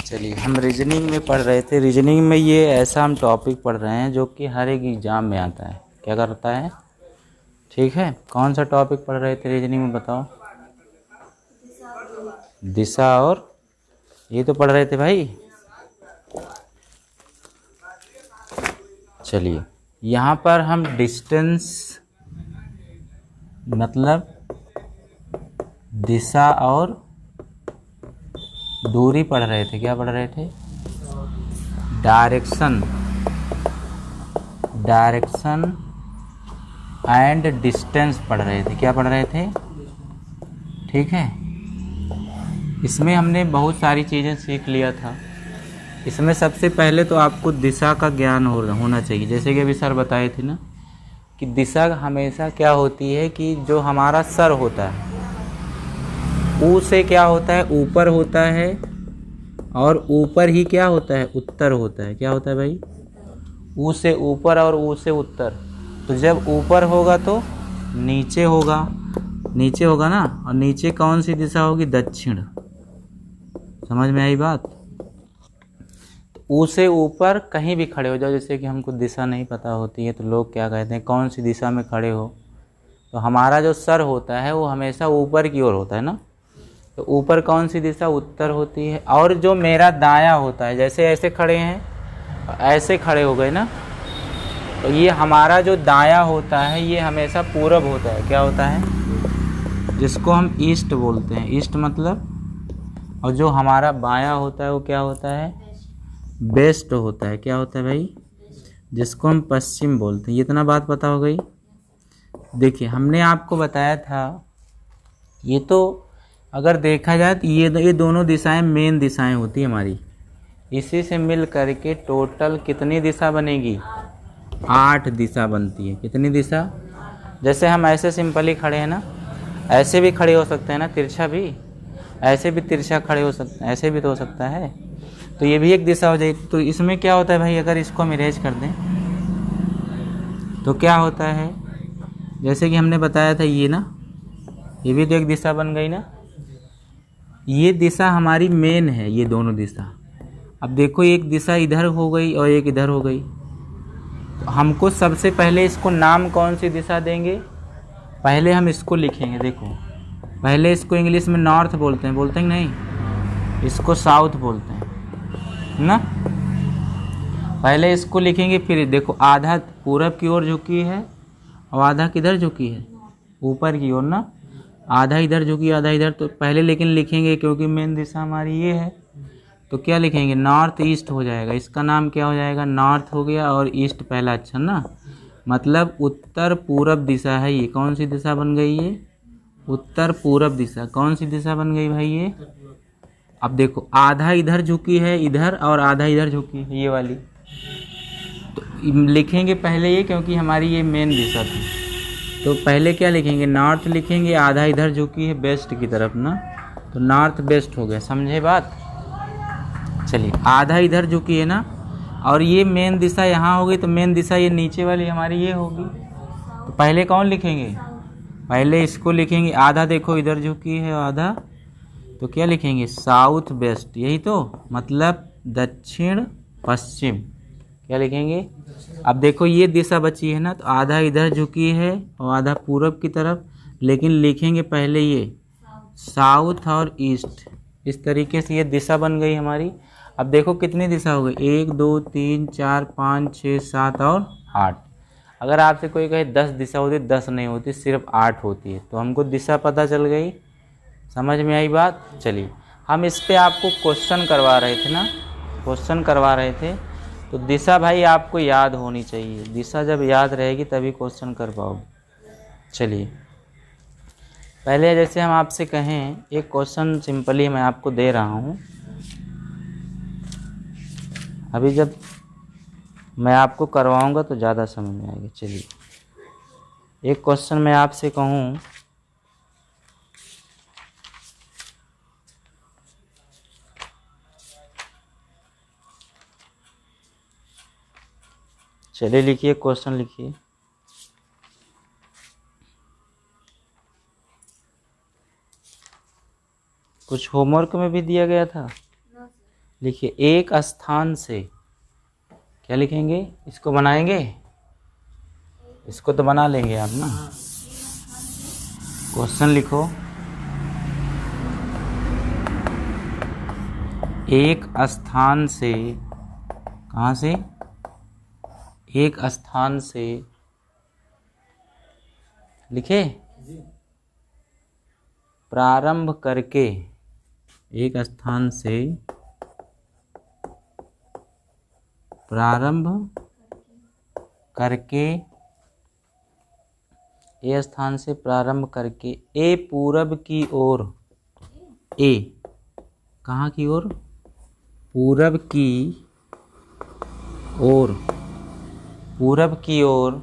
चलिए, हम रीजनिंग में पढ़ रहे थे। रीजनिंग में ये ऐसा हम टॉपिक पढ़ रहे हैं जो कि हर एक एग्जाम में आता है। क्या करता है? ठीक है, कौन सा टॉपिक पढ़ रहे थे रीजनिंग में बताओ? दिशा और ये तो पढ़ रहे थे भाई। चलिए, यहाँ पर हम डिस्टेंस मतलब दिशा और दूरी पढ़ रहे थे। क्या पढ़ रहे थे? डायरेक्शन एंड डिस्टेंस पढ़ रहे थे। क्या पढ़ रहे थे? ठीक है, इसमें हमने बहुत सारी चीज़ें सीख लिया था। इसमें सबसे पहले तो आपको दिशा का ज्ञान होना चाहिए। जैसे कि अभी सर बताए थे ना कि दिशा हमेशा क्या होती है कि जो हमारा सर होता है ऊ से क्या होता है? ऊपर होता है, और ऊपर ही क्या होता है? उत्तर होता है। क्या होता है भाई? ऊ से ऊपर और ऊ से उत्तर। तो जब ऊपर होगा तो नीचे होगा ना, और नीचे कौन सी दिशा होगी? दक्षिण। समझ में आई बात? तो ऊ से ऊपर कहीं भी खड़े हो जाओ। जैसे कि हमको दिशा नहीं पता होती है तो लोग क्या कहते हैं, कौन सी दिशा में खड़े हो? तो हमारा जो सर होता है वो हमेशा ऊपर की ओर होता है ना, तो ऊपर कौन सी दिशा? उत्तर होती है। और जो मेरा दायां होता है, जैसे ऐसे खड़े हैं, ऐसे खड़े हो गए ना, तो ये हमारा जो दायां होता है ये हमेशा पूरब होता है। क्या होता है? जिसको हम ईस्ट बोलते हैं। ईस्ट मतलब, और जो हमारा बायां होता है वो क्या होता है? वेस्ट होता है। क्या होता है भाई? जिसको हम पश्चिम बोलते हैं। इतना बात पता हो गई। देखिए, हमने आपको बताया था, ये तो अगर देखा जाए तो ये दोनों दिशाएं मेन दिशाएं होती है हमारी। इसी से मिल करके टोटल कितनी दिशा बनेगी? 8 दिशा बनती है। कितनी दिशा? जैसे हम ऐसे सिंपली खड़े हैं ना, ऐसे भी खड़े हो सकते हैं ना, तिरछा भी, ऐसे भी तिरछा खड़े हो सकते हैं, ऐसे भी तो हो सकता है। तो ये भी एक दिशा हो जाएगी। तो इसमें क्या होता है भाई, अगर इसको हम इरेज कर दें तो क्या होता है? जैसे कि हमने बताया था ये ना, ये भी तो एक दिशा बन गई ना। ये दिशा हमारी मेन है, ये दोनों दिशा। अब देखो, एक दिशा इधर हो गई और एक इधर हो गई, तो हमको सबसे पहले इसको नाम कौन सी दिशा देंगे? पहले हम इसको लिखेंगे। देखो, पहले इसको इंग्लिश में नॉर्थ बोलते हैं कि नहीं? इसको साउथ बोलते हैं ना। पहले इसको लिखेंगे, फिर देखो आधा पूरब की ओर झुकी है और आधा किधर झुकी है? ऊपर की ओर ना। आधा इधर झुकी, आधा इधर। तो पहले लेकिन लिखेंगे, क्योंकि मेन दिशा हमारी ये है, तो क्या लिखेंगे? नॉर्थ ईस्ट हो जाएगा। इसका नाम क्या हो जाएगा? नॉर्थ हो गया, और ईस्ट पहला अक्षर ना, मतलब उत्तर पूरब दिशा है। ये कौन सी दिशा बन गई? ये उत्तर पूरब दिशा। कौन सी दिशा बन गई भाई ये? अब देखो, आधा इधर झुकी है इधर, और आधा इधर झुकी है, ये वाली। तो लिखेंगे पहले ये, क्योंकि हमारी ये मेन दिशा थी। तो पहले क्या लिखेंगे? नॉर्थ लिखेंगे। आधा इधर झुकी है वेस्ट की तरफ ना, तो नॉर्थ वेस्ट हो गया। समझे बात? चलिए, आधा इधर झुकी है ना, और ये मेन दिशा यहाँ होगी, तो मेन दिशा ये नीचे वाली हमारी ये होगी। तो पहले कौन लिखेंगे? पहले इसको लिखेंगे। आधा देखो इधर झुकी है, आधा, तो क्या लिखेंगे? South west. यही तो मतलब दक्षिण पश्चिम। क्या लिखेंगे? अब देखो, ये दिशा बची है ना, तो आधा इधर झुकी है और आधा पूरब की तरफ, लेकिन लिखेंगे पहले ये साउथ और ईस्ट। इस तरीके से ये दिशा बन गई हमारी। अब देखो कितनी दिशा हो गई? 1 2 3 4 5 6 7 और 8। अगर आपसे कोई कहे 10 दिशा होती, 10 नहीं होती, सिर्फ 8 होती है। तो हमको दिशा पता चल गई। समझ में आई बात? चलिए, हम इस पे आपको क्वेश्चन करवा रहे थे ना, तो दिशा भाई आपको याद होनी चाहिए। दिशा जब याद रहेगी तभी क्वेश्चन कर पाओगे। चलिए, पहले जैसे हम आपसे कहें, एक क्वेश्चन सिंपली मैं आपको दे रहा हूँ। अभी जब मैं आपको करवाऊँगा तो ज़्यादा समझ में आएगा। चलिए, एक क्वेश्चन मैं आपसे कहूँ, चलिए लिखिए, क्वेश्चन लिखिए। कुछ होमवर्क में भी दिया गया था? लिखिए एक स्थान से, क्या लिखेंगे, इसको बनाएंगे, इसको तो बना लेंगे आप ना। क्वेश्चन लिखो, एक स्थान से, कहाँ से, एक स्थान से, लिखे, प्रारंभ करके, एक स्थान से प्रारंभ करके, ए स्थान से प्रारंभ करके, ए पूरब की ओर, ए कहाँ की ओर, पूरब की ओर, पूरब की ओर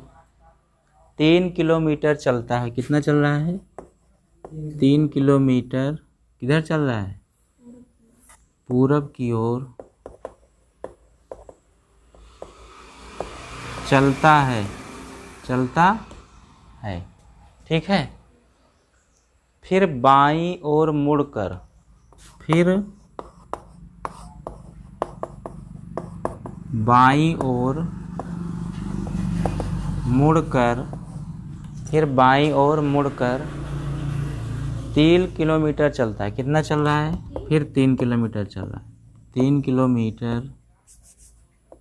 3 किलोमीटर चलता है। कितना चल रहा है, 3 किलोमीटर किधर चल रहा है, पूरब की ओर चलता है, चलता है, ठीक है। फिर बाईं ओर मुड़कर, फिर बाईं ओर मुड़कर, फिर बाईं ओर मुड़कर 3 किलोमीटर चलता है। कितना चल रहा है, फिर 3 किलोमीटर चल रहा है, 3 किलोमीटर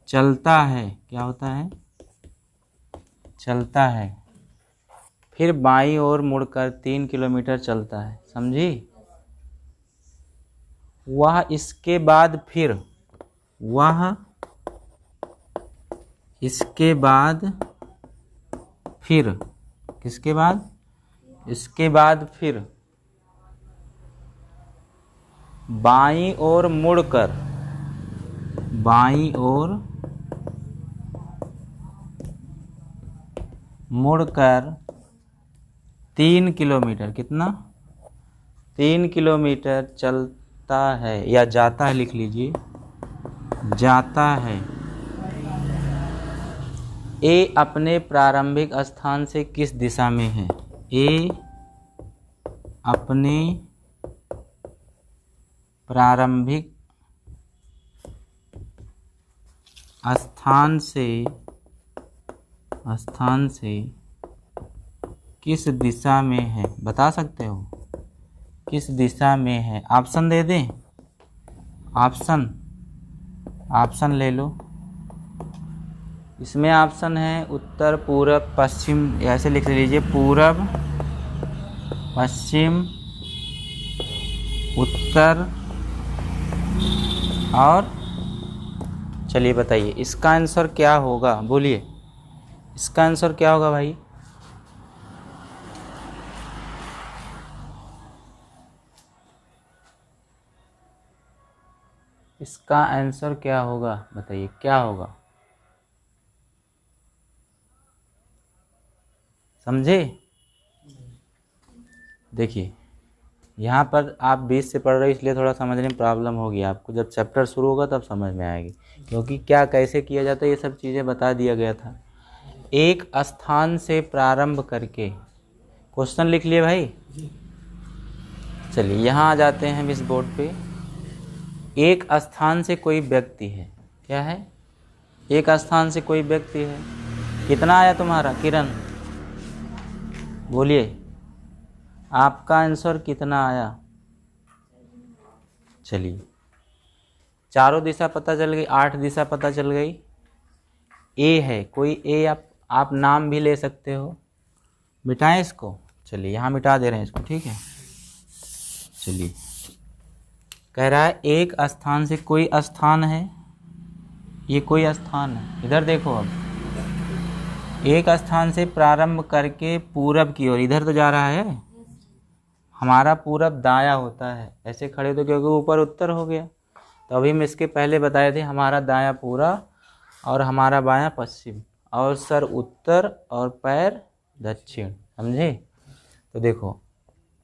चलता है, क्या होता है, चलता है। फिर बाईं ओर मुड़कर 3 किलोमीटर चलता है, समझी। वह इसके बाद फिर, वह इसके बाद फिर, किसके बाद, इसके बाद फिर बाईं ओर मुड़कर, बाईं ओर मुड़कर 3 किलोमीटर, कितना, 3 किलोमीटर चलता है या जाता है, लिख लीजिए, जाता है। ए अपने प्रारंभिक स्थान से किस दिशा में है, ए अपने प्रारंभिक स्थान से किस दिशा में है, बता सकते हो, किस दिशा में है। ऑप्शन दे दें, ऑप्शन ले लो। इसमें ऑप्शन है उत्तर, पूरब, पश्चिम, ऐसे लिख लीजिए, पूरब, पश्चिम, उत्तर, और चलिए बताइए इसका आंसर क्या होगा, बोलिए इसका आंसर क्या होगा भाई। इसका आंसर क्या होगा, बताइए क्या होगा, समझे। देखिए यहाँ पर आप 20 से पढ़ रहे हो इसलिए थोड़ा समझने में प्रॉब्लम होगी आपको, जब चैप्टर शुरू होगा तब समझ में आएगी, क्योंकि क्या कैसे किया जाता है ये सब चीज़ें बता दिया गया था। एक स्थान से प्रारंभ करके, क्वेश्चन लिख लिए भाई। चलिए यहाँ आ जाते हैं इस बोर्ड पे। एक स्थान से कोई व्यक्ति है, क्या है, एक स्थान से कोई व्यक्ति है। कितना आया तुम्हारा किरण, बोलिए आपका आंसर कितना आया। चलिए चारों दिशा पता चल गई, 8 दिशा पता चल गई। ए है कोई, ए आप नाम भी ले सकते हो, मिटाएं इसको। चलिए यहाँ मिटा दे रहे हैं इसको, ठीक है। चलिए कह रहा है एक स्थान से कोई स्थान है, ये कोई स्थान है, इधर देखो। अब एक स्थान से प्रारंभ करके पूरब की ओर, इधर तो जा रहा है, हमारा पूरब दाया होता है, ऐसे खड़े तो क्योंकि ऊपर उत्तर हो गया। तो अभी हम इसके पहले बताए थे हमारा दाया पूरा और हमारा बायां पश्चिम, और सर उत्तर और पैर दक्षिण, समझे। तो देखो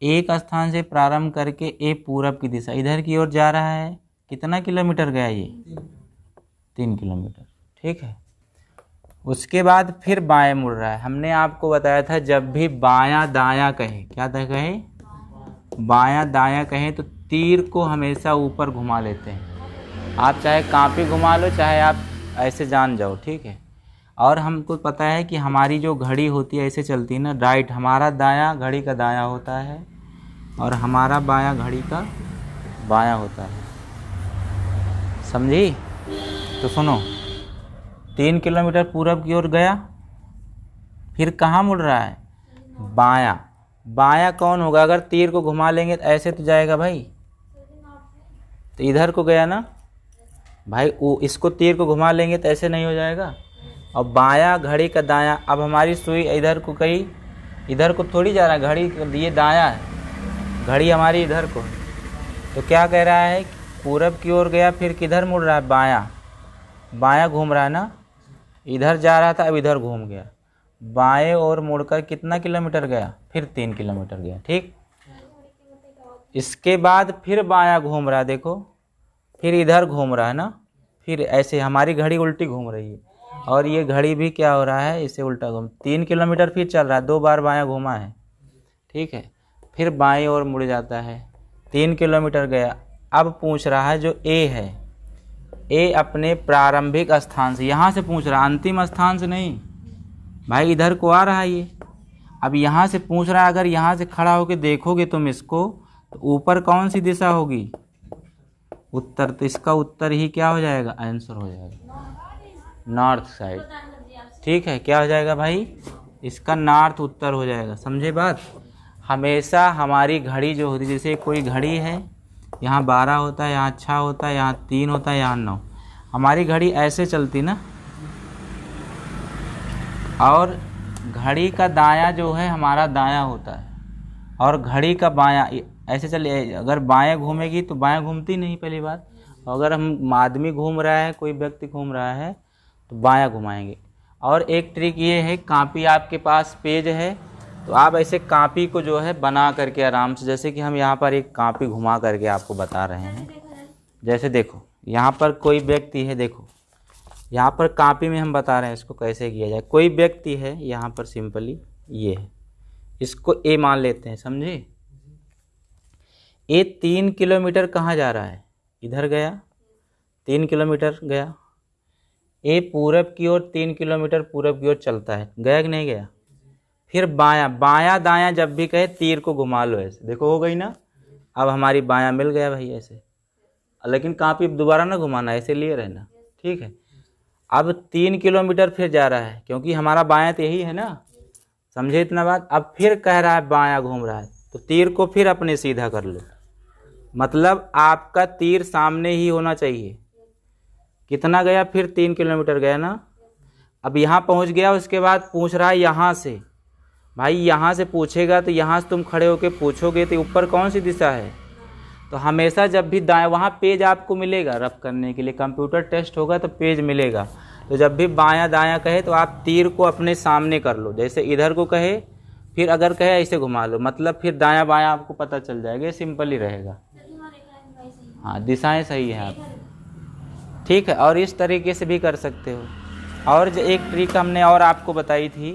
एक स्थान से प्रारंभ करके ए पूरब की दिशा इधर की ओर जा रहा है, कितना किलोमीटर गया ये, 3 किलोमीटर, ठीक है। उसके बाद फिर बाएं मुड़ रहा है। हमने आपको बताया था जब भी बायां दायां कहे, क्या कहे, बायां दायां कहें तो तीर को हमेशा ऊपर घुमा लेते हैं, आप चाहे कॉपी घुमा लो, चाहे आप ऐसे जान जाओ, ठीक है। और हमको पता है कि हमारी जो घड़ी होती है ऐसे चलती है ना, राइट हमारा दायां घड़ी का दायां होता है और हमारा बायां घड़ी का बायां होता है, समझी। तो सुनो, 3 किलोमीटर पूरब की ओर गया, फिर कहाँ मुड़ रहा है, बायां। बायां कौन होगा, अगर तीर को घुमा लेंगे तो ऐसे तो जाएगा भाई, तो इधर को गया ना भाई, वो इसको तीर को घुमा लेंगे तो ऐसे नहीं हो जाएगा। और बायां घड़ी का दायां, अब हमारी सुई इधर को कहीं, इधर को थोड़ी जा रहा है, घड़ी ये दायां है, घड़ी हमारी इधर को। तो क्या कह रहा है, पूरब की ओर गया, फिर किधर मुड़ रहा है, बायां। बायां घूम रहा है ना, इधर जा रहा था, अब इधर घूम गया, बाएं ओर मुड़कर कितना किलोमीटर गया, फिर 3 किलोमीटर गया, ठीक। इसके बाद फिर बायां घूम रहा है, देखो, फिर इधर घूम रहा है ना, फिर ऐसे हमारी घड़ी उल्टी घूम रही है और ये घड़ी भी क्या हो रहा है, इसे उल्टा घूम। 3 किलोमीटर फिर चल रहा है, 2 बार बायां घूमा है, ठीक है। फिर बाएं ओर मुड़ जाता है, 3 किलोमीटर गया। अब पूछ रहा है जो ए है, ए अपने प्रारंभिक स्थान से, यहाँ से पूछ रहा है, अंतिम स्थान से नहीं भाई, इधर को आ रहा है ये। अब यहाँ से पूछ रहा है, अगर यहाँ से खड़ा होकर देखोगे तुम इसको, तो ऊपर कौन सी दिशा होगी, उत्तर। तो इसका उत्तर ही क्या हो जाएगा, आंसर हो जाएगा नॉर्थ साइड, ठीक है। क्या हो जाएगा भाई, इसका नॉर्थ उत्तर हो जाएगा, समझे बात। हमेशा हमारी घड़ी जो होती है, जैसे कोई घड़ी है, यहाँ 12 होता है, यहाँ 6 होता है, यहाँ 3 होता है, यहाँ 9, हमारी घड़ी ऐसे चलती ना, और घड़ी का दायां जो है हमारा दायां होता है, और घड़ी का बायां ऐसे चले। अगर बाएं घूमेगी तो बाएं घूमती नहीं, पहली बात। अगर हम आदमी घूम रहा है, कोई व्यक्ति घूम रहा है, तो बायां घुमाएंगे। और एक ट्रिक ये है, कापी आपके पास पेज है, तो आप ऐसे कापी को जो है बना करके आराम से, जैसे कि हम यहाँ पर एक कापी घुमा करके आपको बता रहे हैं। जैसे देखो यहाँ पर कोई व्यक्ति है, देखो यहाँ पर कापी में हम बता रहे हैं इसको कैसे किया जाए। कोई व्यक्ति है यहाँ पर, सिंपली ये है, इसको ए मान लेते हैं, समझे। ए 3 किलोमीटर कहाँ जा रहा है, इधर गया, 3 किलोमीटर गया। ए पूरब की ओर 3 किलोमीटर पूरब की ओर चलता है, गया कि नहीं गया। फिर बायां, बायां दायां जब भी कहे तीर को घुमा लो ऐसे, देखो हो गई ना। अब हमारी बायां मिल गया भाई ऐसे, लेकिन कापी दोबारा ना घुमाना, ऐसे लिए रहना, ठीक है। अब 3 किलोमीटर फिर जा रहा है, क्योंकि हमारा बायां तो यही है ना, समझे इतना बात। अब फिर कह रहा है बायां घूम रहा है, तो तीर को फिर अपने सीधा कर लो, मतलब आपका तीर सामने ही होना चाहिए। कितना गया, फिर 3 किलोमीटर गया ना। अब यहाँ पहुँच गया, उसके बाद पूछ रहा है यहाँ से, भाई यहाँ से पूछेगा तो यहाँ से तुम खड़े होके पूछोगे तो ऊपर कौन सी दिशा है। तो हमेशा जब भी दाएं, वहाँ पेज आपको मिलेगा रफ करने के लिए, कंप्यूटर टेस्ट होगा तो पेज मिलेगा। तो जब भी बायां दायां कहे तो आप तीर को अपने सामने कर लो, जैसे इधर को कहे, फिर अगर कहे ऐसे घुमा लो, मतलब फिर दायां बायां आपको पता चल जाएगा, सिंपल ही रहेगा। हाँ, दिशाएं सही है आप, ठीक है। और इस तरीके से भी कर सकते हो। और जो एक ट्रिक हमने और आपको बताई थी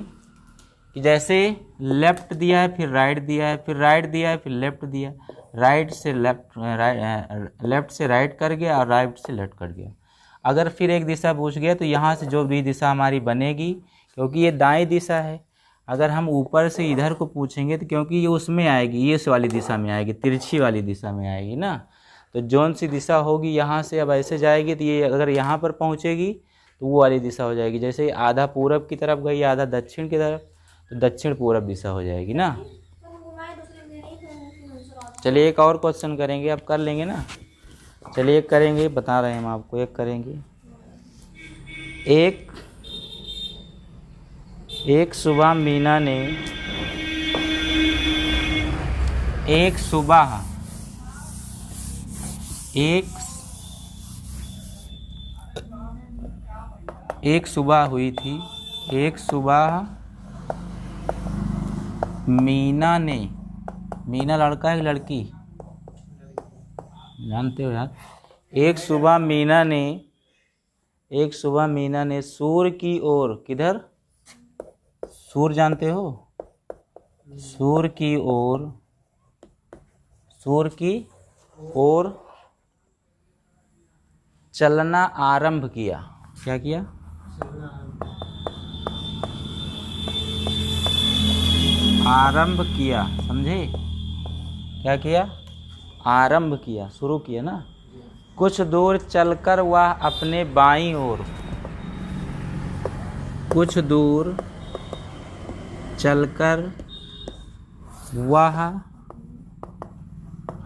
कि जैसे लेफ्ट दिया है, फिर राइट दिया है, फिर राइट दिया है, फिर लेफ्ट दिया, राइट से लेफ्ट, लेफ्ट से राइट कर गया और राइट से लेफ्ट कर गया। अगर फिर एक दिशा पूछ गया तो यहाँ से जो भी दिशा हमारी बनेगी, क्योंकि ये दाएं दिशा है, अगर हम ऊपर से इधर को पूछेंगे तो क्योंकि ये उसमें आएगी, ये इस वाली दिशा में आएगी, तिरछी वाली दिशा में आएगी ना। तो जौन सी दिशा होगी यहाँ से अब ऐसे जाएगी, तो ये अगर यहाँ पर पहुँचेगी तो वो वाली दिशा हो जाएगी। जैसे आधा पूरब की तरफ गई, आधा दक्षिण की तरफ, तो दक्षिण पूरब दिशा हो जाएगी ना। चलिए एक और क्वेश्चन करेंगे, अब कर लेंगे ना। चलिए एक करेंगे, बता रहे हैं हम आपको, एक करेंगे। एक सुबह मीना ने एक सुबह हुई थी, एक सुबह मीना ने, मीना लड़का है लड़की, जानते हो यार। एक सुबह मीना ने सूर्य की ओर, किधर, सूर्य जानते हो, सूर्य की ओर चलना आरंभ किया। क्या किया? आरंभ किया, समझे? क्या किया? आरंभ किया, शुरू किया ना। कुछ दूर चलकर वह अपने बाईं ओर, कुछ दूर चलकर वह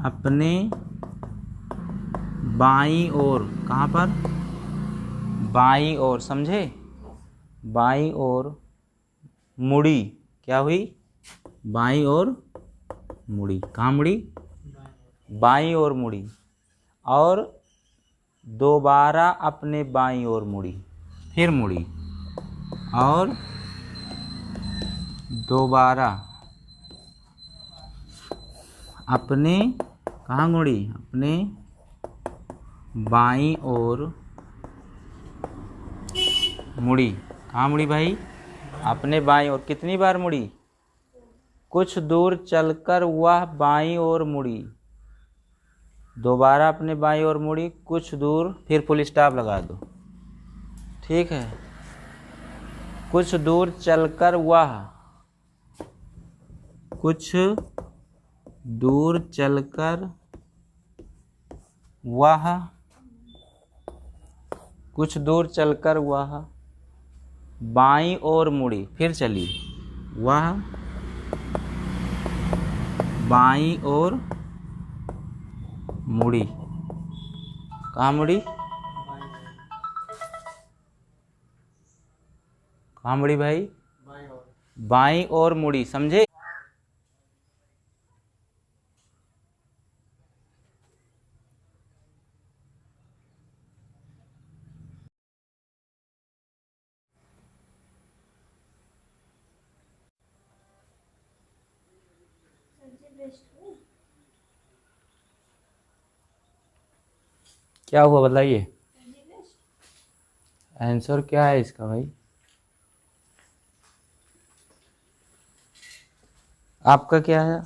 अपने बाईं ओर, कहाँ पर? बाईं ओर, समझे? बाईं ओर मुड़ी। क्या हुई? बाईं ओर मुड़ी। कहाँ मुड़ी? बाईं ओर मुड़ी। और दोबारा अपने बाईं ओर मुड़ी, फिर मुड़ी, और दोबारा अपने, कहाँ मुड़ी? अपने बाईं ओर मुड़ी। कहाँ मुड़ी भाई? अपने बाईं ओर। कितनी बार मुड़ी? कुछ दूर चलकर वह बाईं ओर मुड़ी, दोबारा अपने बाईं ओर मुड़ी, कुछ दूर, फिर फुल स्टॉप लगा दो। ठीक है। कुछ दूर चलकर वह, कुछ दूर चलकर वह, कुछ दूर चलकर वह बाईं ओर मुड़ी, फिर चली, वह बाईं ओर मुड़ी। कहाँ मुड़ी? कहाँ मुड़ी भाई? बाईं ओर मुड़ी, समझे? क्या हुआ बताइए? आंसर क्या है इसका भाई? आपका क्या है?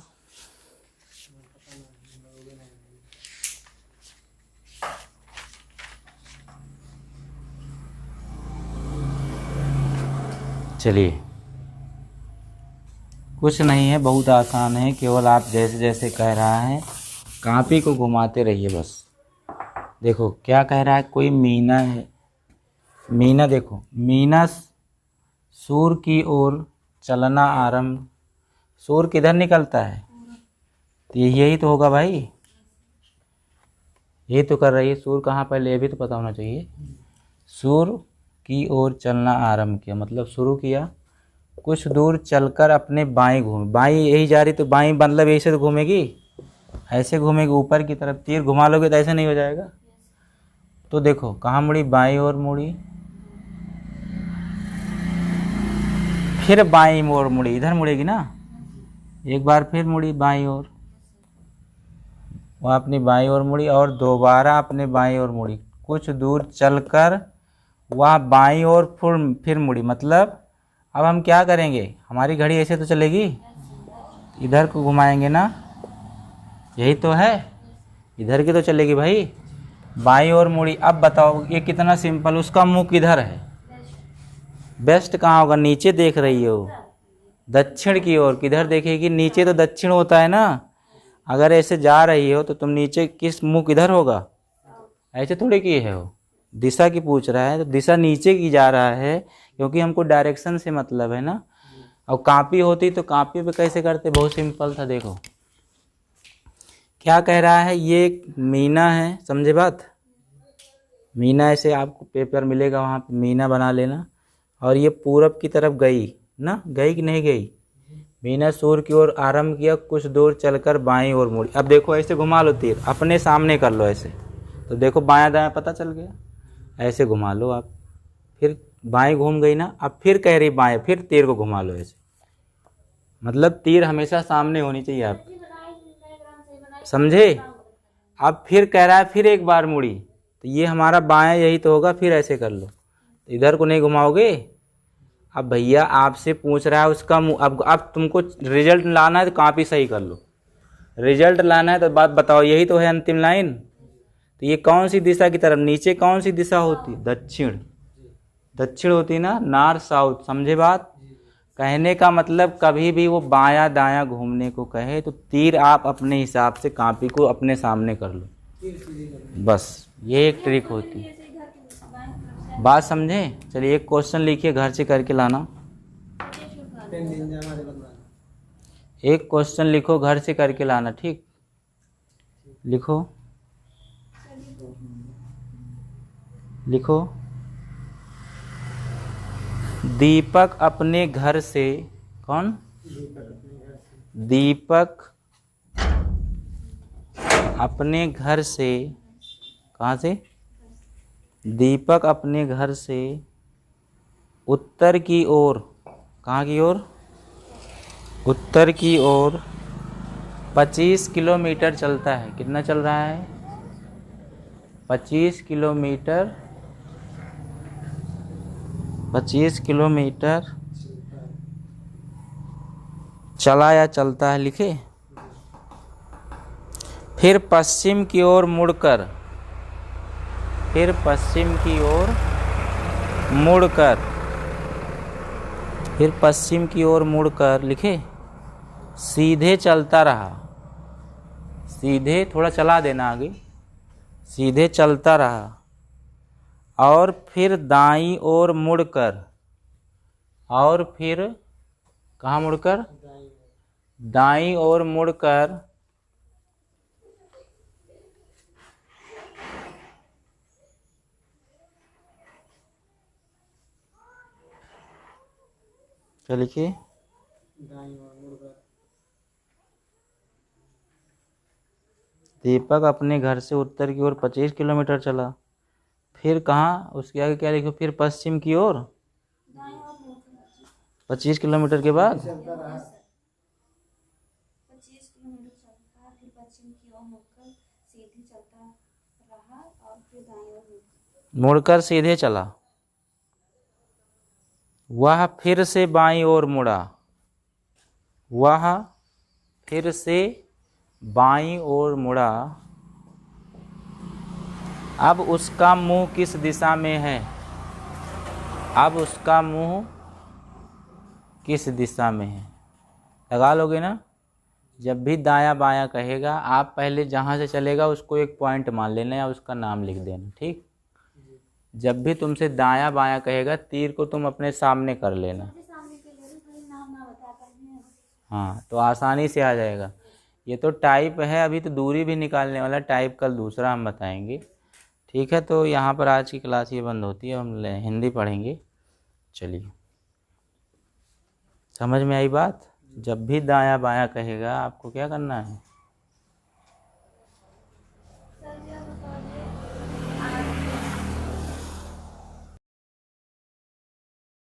चलिए, कुछ नहीं है, बहुत आसान है। केवल आप जैसे जैसे कह रहा है कॉपी को घुमाते रहिए बस। देखो क्या कह रहा है, कोई मीना है। मीना, देखो मीना सूर्य की ओर चलना आरंभ, सूर्य किधर निकलता है? तो यही तो होगा भाई, यही तो कर रही है। सूर्य कहाँ, पहले ये भी तो पता होना चाहिए। सूर्य की ओर चलना आरंभ किया, मतलब शुरू किया। कुछ दूर चलकर अपने बाएं घूमे, बाएं यही जा रही, तो बाएं मतलब ऐसे तो घूमेगी, ऐसे घूमेगी ऊपर की तरफ। तीर घुमा लोगे तो ऐसे नहीं हो जाएगा। तो देखो कहाँ मुड़ी? बाईं ओर मुड़ी, फिर बाईं ओर मुड़ी, इधर मुड़ेगी ना। एक बार फिर मुड़ी बाईं ओर, वह अपनी बाईं ओर मुड़ी, और दोबारा अपने बाईं ओर मुड़ी। कुछ दूर चलकर वह बाईं ओर फिर मुड़ी। मतलब अब हम क्या करेंगे? हमारी घड़ी ऐसे तो चलेगी, इधर को घुमाएंगे ना, यही तो है, इधर की तो चलेगी भाई। बाईं ओर मुड़ी। अब बताओ ये कितना सिंपल। उसका मुंह किधर है? बेस्ट कहाँ होगा? नीचे देख रही हो, दक्षिण की ओर। किधर देखेगी? नीचे तो दक्षिण होता है ना। अगर ऐसे जा रही हो तो तुम नीचे, किस मुंह किधर होगा? ऐसे थोड़ी की है वो, दिशा की पूछ रहा है, तो दिशा नीचे की जा रहा है, क्योंकि हमको डायरेक्शन से मतलब है ना। और कॉपी होती तो कॉपी पे कैसे करते? बहुत सिंपल था। देखो क्या कह रहा है, ये एक मीना है, समझे बात? मीना, ऐसे आपको पेपर मिलेगा वहाँ पे मीना बना लेना। और ये पूरब की तरफ गई ना, गई कि नहीं गई? मीना सूर्य की ओर आरंभ किया, कुछ दूर चलकर बाईं ओर मुड़ी। अब देखो ऐसे घुमा लो, तीर अपने सामने कर लो ऐसे, तो देखो बायां दायां पता चल गया। ऐसे घुमा लो आप, फिर बाएं घूम गई ना। अब फिर कह रही बाएं, फिर तीर को घुमा लो ऐसे। मतलब तीर हमेशा सामने होनी चाहिए आप, समझे? अब फिर कह रहा है फिर एक बार मुड़ी, तो ये हमारा बायां यही तो होगा। फिर ऐसे कर लो, तो इधर को नहीं घुमाओगे। अब भैया आपसे पूछ रहा है उसका मुंह। अब तुमको रिजल्ट लाना है तो कॉपी सही कर लो। रिजल्ट लाना है तो बात बताओ, यही तो है अंतिम लाइन। तो ये कौन सी दिशा की तरफ, नीचे कौन सी दिशा होती, दक्षिण, दक्षिण होती ना, नॉर्थ साउथ, समझे बात। कहने का मतलब कभी भी वो बायां दायां घूमने को कहे तो तीर आप अपने हिसाब से कापी को अपने सामने कर लो, बस ये एक ट्रिक होती है। बात समझे। चलिए एक क्वेश्चन लिखिए, घर से करके लाना। एक क्वेश्चन लिखो, घर से करके लाना, ठीक। लिखो लिखो। दीपक अपने घर से, कौन, दीपक अपने घर से, कहाँ से, दीपक अपने घर से उत्तर की ओर, कहाँ की ओर, उत्तर की ओर 25 किलोमीटर चलता है। कितना चल रहा है, 25 किलोमीटर, 25 किलोमीटर चला या चलता है, लिखे। फिर पश्चिम की ओर मुड़कर, फिर पश्चिम की ओर मुड़कर, फिर पश्चिम की ओर मुड़कर, लिखे, सीधे चलता रहा, सीधे, थोड़ा चला देना आगे, सीधे चलता रहा और फिर दाईं ओर मुड़कर, और फिर कहाँ मुड़कर, दाईं ओर मुड़कर क्या लिखिए, दीपक अपने घर से उत्तर की ओर 25 किलोमीटर चला, फिर कहाँ, उसके आगे क्या लिखो, फिर पश्चिम की ओर 25 किलोमीटर के बाद, मुड़कर सीधे चला, वह फिर से बाईं ओर मुड़ा, वह फिर से बाईं ओर मुड़ा। अब उसका मुंह किस दिशा में है, अब उसका मुंह किस दिशा में है, लगा लोगे ना। जब भी दाया बाया कहेगा आप पहले जहाँ से चलेगा उसको एक पॉइंट मान लेना या उसका नाम लिख देना, ठीक। जब भी तुमसे दाया बाया कहेगा तीर को तुम अपने सामने कर लेना, हाँ, तो आसानी से आ जाएगा। ये तो टाइप है, अभी तो दूरी भी निकालने वाला, टाइप कल दूसरा हम बताएंगे, ठीक है। तो यहाँ पर आज की क्लास ये बंद होती है, हम हिंदी पढ़ेंगे। चलिए, समझ में आई बात। जब भी दाया बाया कहेगा आपको क्या करना है,